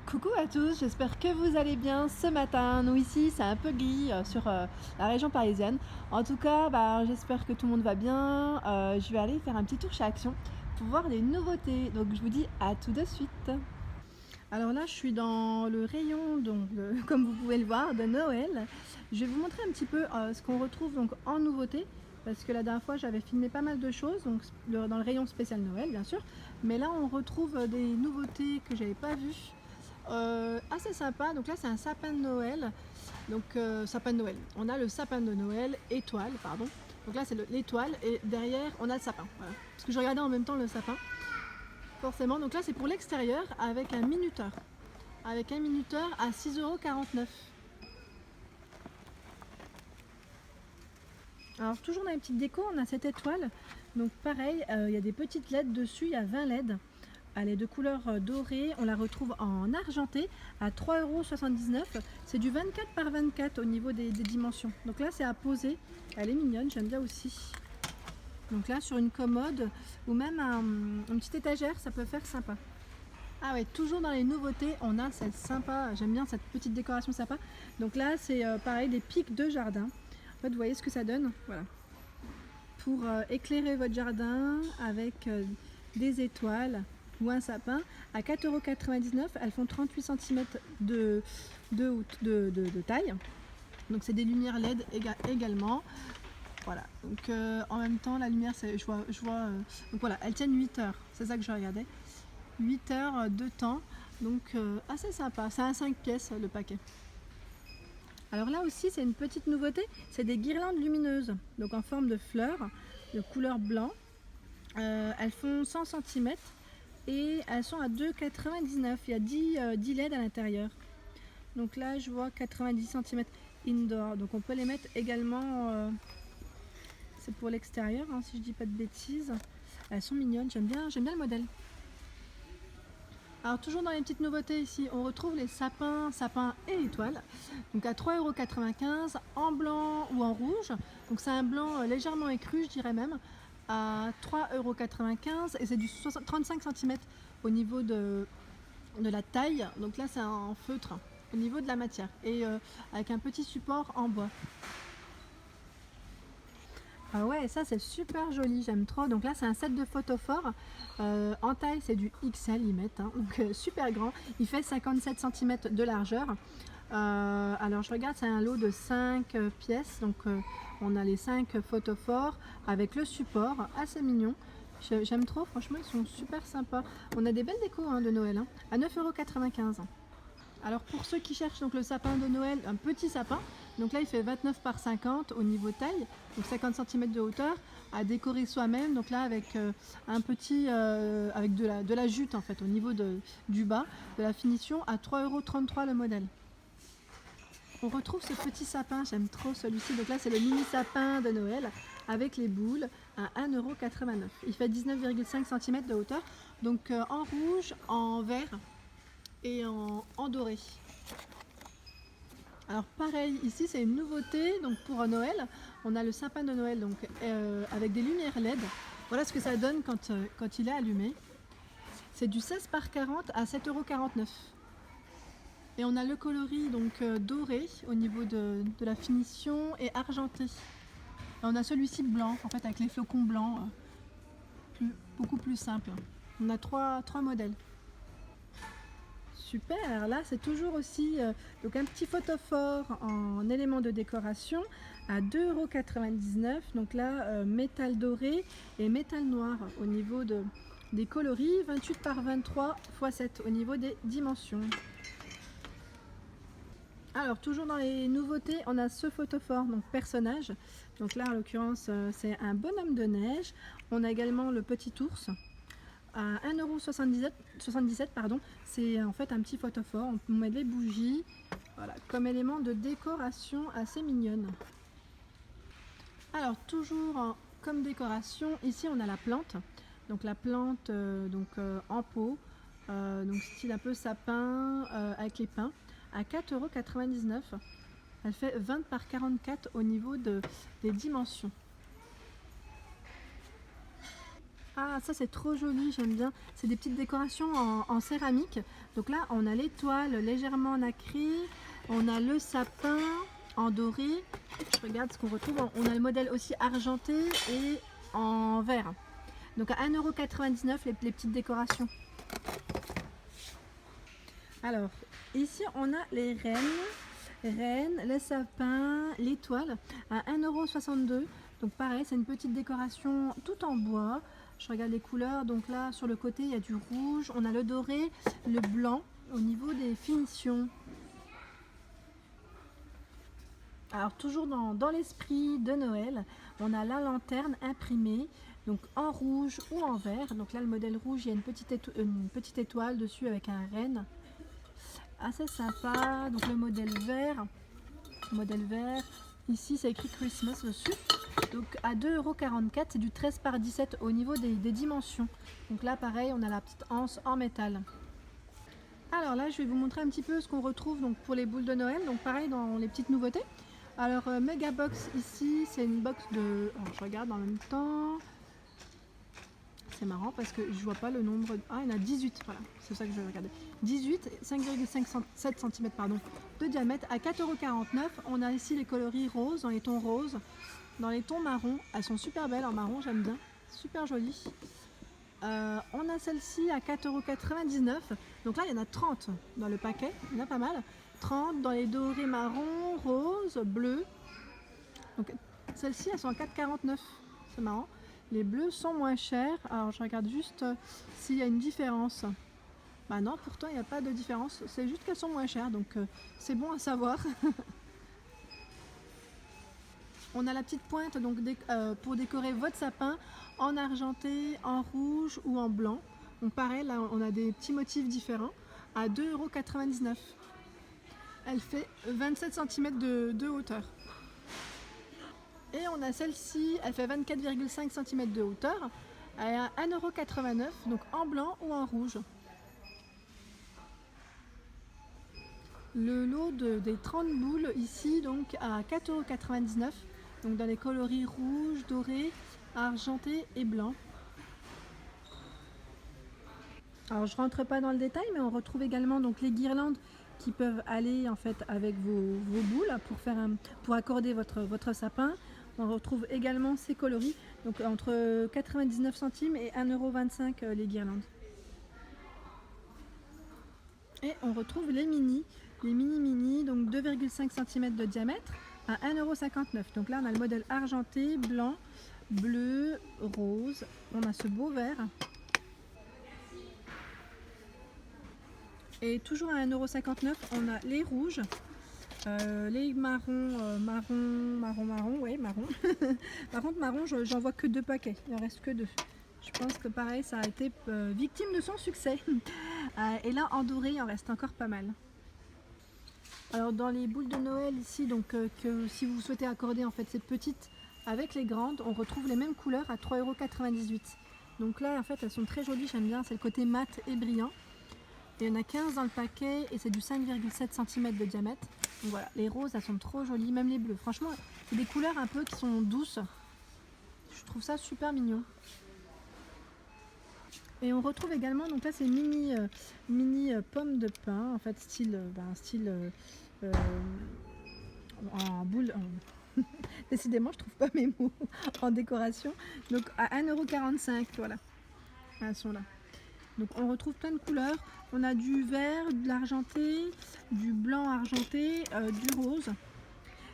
Coucou à tous, j'espère que vous allez bien ce matin. Nous ici c'est un peu gris sur la région parisienne. En tout cas, j'espère que tout le monde va bien. Je vais aller faire un petit tour chez Action pour voir des nouveautés. Donc je vous dis à tout de suite. Alors là je suis dans le rayon, comme vous pouvez le voir, de Noël. Je vais vous montrer un petit peu ce qu'on retrouve donc en nouveauté. Parce que la dernière fois j'avais filmé pas mal de choses, donc dans le rayon spécial Noël bien sûr. Mais là on retrouve des nouveautés que j'avais pas vues. Assez sympa. Donc là c'est un sapin de Noël. Donc sapin de Noël, on a le sapin de Noël étoile, pardon. Donc là c'est l'étoile et derrière on a le sapin, voilà. Parce que je regardais en même temps le sapin forcément. Donc là c'est pour l'extérieur avec un minuteur à 6,49 €. Alors toujours dans les petites décos on a cette étoile. Donc pareil, il y a des petites LED dessus, il y a 20 LED. Elle est de couleur dorée, on la retrouve en argenté à 3,79 €. C'est du 24 par 24 au niveau des dimensions. Donc là c'est à poser, elle est mignonne, j'aime bien aussi. Donc là sur une commode ou même une petite étagère, ça peut faire sympa. Ah ouais, toujours dans les nouveautés, on a cette sympa, j'aime bien cette petite décoration sympa. Donc là c'est pareil, des pics de jardin. En fait vous voyez ce que ça donne, voilà. Pour éclairer votre jardin avec des étoiles ou un sapin à 4,99 €. Elles font 38 cm de taille. Donc c'est des lumières LED également. Voilà, donc en même temps la lumière, je vois donc voilà, elles tiennent 8 heures, c'est ça que je regardais. 8 heures de temps, donc assez sympa. C'est un 5 pièces le paquet. Alors là aussi c'est une petite nouveauté, c'est des guirlandes lumineuses, donc en forme de fleurs, de couleur blanc. Elles font 100 cm et elles sont à 2,99 €. Il y a 10 LED à l'intérieur. Donc là je vois 90 cm indoor, donc on peut les mettre également, c'est pour l'extérieur hein, si je dis pas de bêtises. Elles sont mignonnes, j'aime bien le modèle. Alors toujours dans les petites nouveautés ici, on retrouve les sapins et étoiles. Donc à 3,95 € en blanc ou en rouge. Donc c'est un blanc légèrement écru, je dirais même, à 3,95 € et c'est du 35 cm au niveau de la taille. Donc là c'est en feutre au niveau de la matière et avec un petit support en bois. Ah ouais, ça c'est super joli, j'aime trop. Donc là c'est un set de photophores, en taille c'est du XL ils mettent, hein, donc super grand. Il fait 57 cm de largeur. Alors je regarde, c'est un lot de 5 pièces, donc on a les 5 photophores avec le support, assez mignon. J'aime trop, franchement ils sont super sympas. On a des belles décos hein, de Noël, hein, à 9,95 €. Alors pour ceux qui cherchent donc le sapin de Noël, un petit sapin, donc là il fait 29 par 50 au niveau taille, donc 50 cm de hauteur, à décorer soi-même, donc là avec un petit, avec de la jute en fait au niveau du bas, de la finition, à 3,33 € le modèle. On retrouve ce petit sapin, j'aime trop celui-ci, donc là c'est le mini sapin de Noël avec les boules à 1,89 €. Il fait 19,5 cm de hauteur, donc en rouge, en vert et en doré. Alors pareil, ici c'est une nouveauté, donc pour Noël, on a le sapin de Noël donc avec des lumières LED. Voilà ce que ça donne quand il est allumé. C'est du 16 par 40 à 7,49 €. Et on a le coloris donc doré au niveau de la finition et argenté. Et on a celui-ci blanc, en fait avec les flocons blancs, beaucoup plus simple. On a trois modèles. Super, là c'est toujours aussi donc un petit photophore en élément de décoration à 2,99 €. Donc là métal doré et métal noir au niveau des coloris, 28 par 23 x 7 au niveau des dimensions. Alors toujours dans les nouveautés, on a ce photophore, donc personnage. Donc là en l'occurrence c'est un bonhomme de neige. On a également le petit ours à 1,77 €. C'est en fait un petit photophore, on met les bougies, voilà, comme élément de décoration assez mignonne. Alors toujours comme décoration, ici on a la plante. Donc la plante en pot, donc style un peu sapin avec les pins, à 4,99 €. Elle fait 20 par 44 au niveau des dimensions. Ah, ça c'est trop joli, j'aime bien. C'est des petites décorations en céramique. Donc là, on a l'étoile légèrement nacrée, on a le sapin en doré. Je regarde ce qu'on retrouve. On a le modèle aussi argenté et en verre. Donc à 1,99 € les petites décorations. Alors, ici on a les reines, le sapin, l'étoile à 1,62 €. Donc pareil, c'est une petite décoration tout en bois. Je regarde les couleurs, donc là sur le côté il y a du rouge, on a le doré, le blanc au niveau des finitions. Alors toujours dans l'esprit de Noël, on a la lanterne imprimée, donc en rouge ou en vert. Donc là le modèle rouge, il y a une petite étoile dessus avec un renne. Assez sympa. Donc le modèle vert, ici c'est écrit Christmas dessus. Donc à 2,44 €, c'est du 13 par 17 au niveau des dimensions. Donc là pareil, on a la petite anse en métal. Alors là je vais vous montrer un petit peu ce qu'on retrouve donc pour les boules de Noël. Donc pareil dans les petites nouveautés. Alors Mega Box ici, c'est une box de... Alors, je regarde en même temps. C'est marrant parce que je vois pas le nombre. Ah, il y en a 18, voilà, c'est ça que je vais regarder. 18, 5,57 cm de diamètre à 4,49 €. On a ici les coloris roses, dans les tons roses, dans les tons marron. Elles sont super belles en marron, j'aime bien, super jolies. On a celle-ci à 4,99 €. Donc là, il y en a 30 dans le paquet, il y en a pas mal. 30 dans les dorés marron, rose, bleu. Donc celles-ci, elles sont à 4,49 €, c'est marrant. Les bleus sont moins chers. Alors je regarde juste s'il y a une différence. Bah non, pourtant il n'y a pas de différence. C'est juste qu'elles sont moins chères, donc c'est bon à savoir. On a la petite pointe donc pour décorer votre sapin en argenté, en rouge ou en blanc. Donc pareil, là on a des petits motifs différents à 2,99 €. Elle fait 27 cm de hauteur. Et on a celle-ci, elle fait 24,5 cm de hauteur, à 1,89 €, donc en blanc ou en rouge. Le lot des 30 boules ici, donc à 4,99 €, donc dans les coloris rouge, doré, argenté et blanc. Alors je rentre pas dans le détail, mais on retrouve également donc les guirlandes qui peuvent aller en fait avec vos boules pour accorder votre sapin. On retrouve également ces coloris, donc entre 99 centimes et 1,25 € les guirlandes. Et on retrouve les mini, donc 2,5 cm de diamètre à 1,59 €. Donc là on a le modèle argenté, blanc, bleu, rose. On a ce beau vert. Et toujours à 1,59 €, on a les rouges. Les marrons, marron, ouais, marron. Par contre, marron, j'en vois que 2 paquets, il en reste que 2. Je pense que pareil, ça a été victime de son succès. Et là, en doré, il en reste encore pas mal. Alors, dans les boules de Noël ici, donc que si vous souhaitez accorder en fait ces petites avec les grandes, on retrouve les mêmes couleurs à 3,98 €. Donc là, en fait, elles sont très jolies, j'aime bien, c'est le côté mat et brillant. Il y en a 15 dans le paquet et c'est du 5,7 cm de diamètre. Donc voilà, les roses elles sont trop jolies, même les bleus. Franchement, c'est des couleurs un peu qui sont douces. Je trouve ça super mignon. Et on retrouve également, donc là c'est mini pommes de pin, en fait style en boule. Décidément, je trouve pas mes mots en décoration. Donc à 1,45 €, voilà. Elles sont là. Donc on retrouve plein de couleurs. On a du vert, de l'argenté, du blanc argenté, du rose.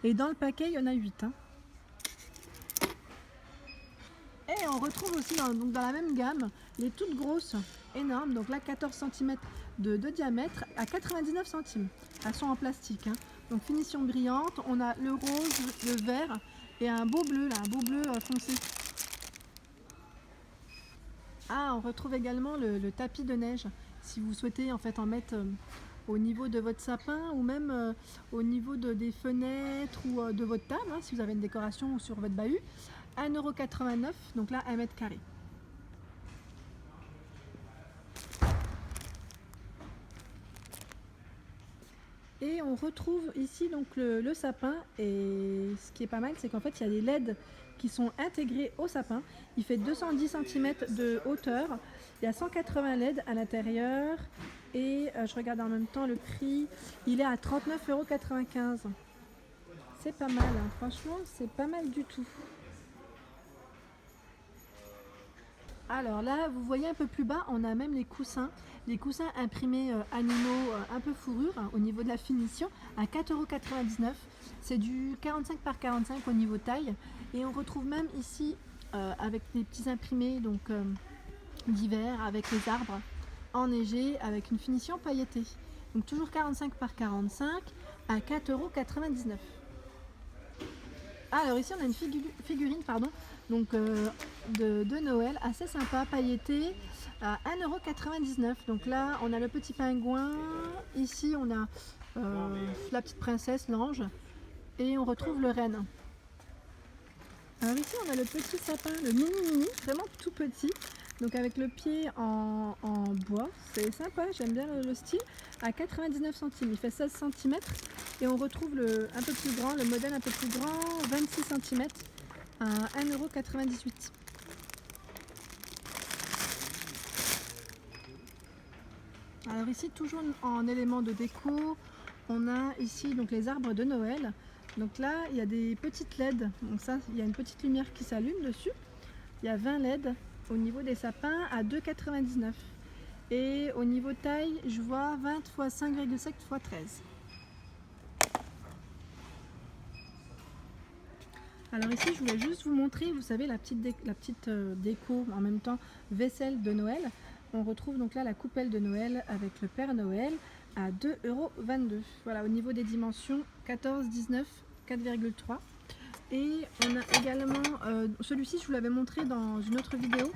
Et dans le paquet, il y en a 8. Hein. Et on retrouve aussi dans la même gamme les toutes grosses, énormes. Donc là, 14 cm de diamètre à 99 centimes. Elles sont en plastique. Hein. Donc finition brillante. On a le rose, le vert et un beau bleu, là, un beau bleu foncé. Ah, on retrouve également le tapis de neige. Si vous souhaitez en fait en mettre au niveau de votre sapin ou même au niveau des fenêtres ou de votre table, hein, si vous avez une décoration sur votre bahut, 1,89 €, donc là 1 mètre carré. Et on retrouve ici donc le sapin, et ce qui est pas mal, c'est qu'en fait il y a des LED qui sont intégrés au sapin. Il fait 210 cm de hauteur. Il y a 180 LED à l'intérieur. Et je regarde en même temps le prix. Il est à 39,95 €. C'est pas mal, hein. Franchement, c'est pas mal du tout. Alors là, vous voyez un peu plus bas, on a même les coussins imprimés animaux un peu fourrure, hein, au niveau de la finition, à 4,99 €. C'est du 45 par 45 au niveau taille. Et on retrouve même ici, avec des petits imprimés donc d'hiver, avec les arbres enneigés, avec une finition pailletée. Donc toujours 45 par 45 à 4,99 €. Alors ici on a une figurine donc de Noël assez sympa, pailletée, à 1,99 €. Donc là on a le petit pingouin, ici on a la petite princesse, l'ange, et on retrouve le renne. Alors ici on a le petit sapin, le mini, vraiment tout petit, donc avec le pied en bois, c'est sympa, j'aime bien le style, à 99 centimes, il fait 16 cm, et on retrouve un peu plus grand, le modèle un peu plus grand, 26 cm, à 1,98 €. Alors ici, toujours en élément de déco, on a ici donc les arbres de Noël. Donc là, il y a des petites LED, donc ça, il y a une petite lumière qui s'allume dessus. Il y a 20 LED au niveau des sapins à 2,99 €. Et au niveau taille, je vois 20 x 5,7 x 13. Alors ici, je voulais juste vous montrer, vous savez, la petite déco, en même temps vaisselle de Noël. On retrouve donc là la coupelle de Noël avec le Père Noël à 2,22 €. Voilà, au niveau des dimensions, 14, 19, 4,3. Et on a également, celui-ci je vous l'avais montré dans une autre vidéo,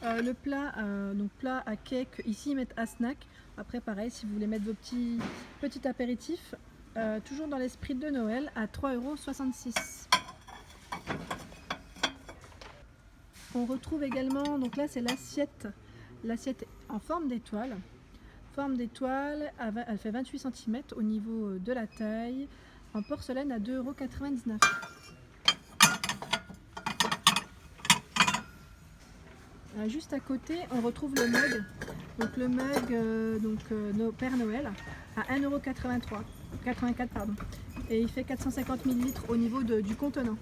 le plat, donc plat à cake, ici ils mettent à snack. Après pareil, si vous voulez mettre vos petits apéritifs, toujours dans l'esprit de Noël, à 3,66 €. On retrouve également, donc là c'est l'assiette en forme d'étoile. Elle fait 28 cm au niveau de la taille, en porcelaine à 2,99 €. Juste à côté, on retrouve le mug, donc le mug Père Noël à 1,84 €, et il fait 450 ml au niveau du contenant.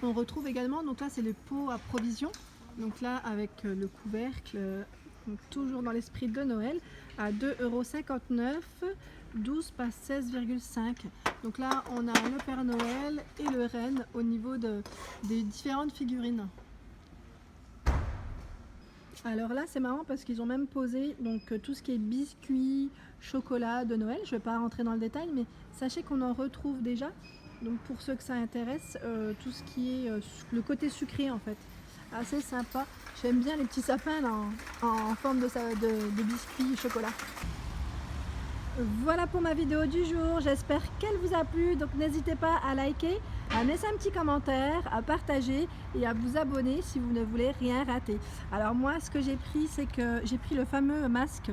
On retrouve également, donc là c'est le pot à provisions, donc là avec le couvercle, donc toujours dans l'esprit de Noël, à 2,59 €, 12 par 16,5. Donc là on a le Père Noël et le renne au niveau des différentes figurines. Alors là c'est marrant parce qu'ils ont même posé donc tout ce qui est biscuits, chocolat de Noël. Je ne vais pas rentrer dans le détail, mais sachez qu'on en retrouve déjà. Donc pour ceux que ça intéresse, tout ce qui est le côté sucré en fait, assez sympa. J'aime bien les petits sapins là, en forme de biscuits chocolat. Voilà pour ma vidéo du jour, j'espère qu'elle vous a plu, donc n'hésitez pas à liker, à laisser un petit commentaire, à partager et à vous abonner si vous ne voulez rien rater. Alors moi ce que j'ai pris, c'est que j'ai pris le fameux masque,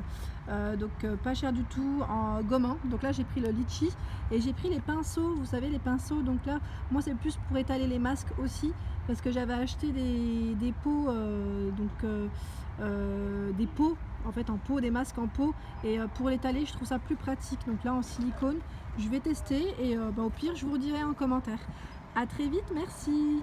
pas cher du tout, en gommant. Donc là j'ai pris le litchi, et j'ai pris les pinceaux, vous savez les pinceaux, donc là moi c'est plus pour étaler les masques aussi, parce que j'avais acheté des pots, des pots en fait en pot, des masques en pot, et pour l'étaler je trouve ça plus pratique. Donc là en silicone, je vais tester, et au pire je vous redirai en commentaire. À très vite, merci.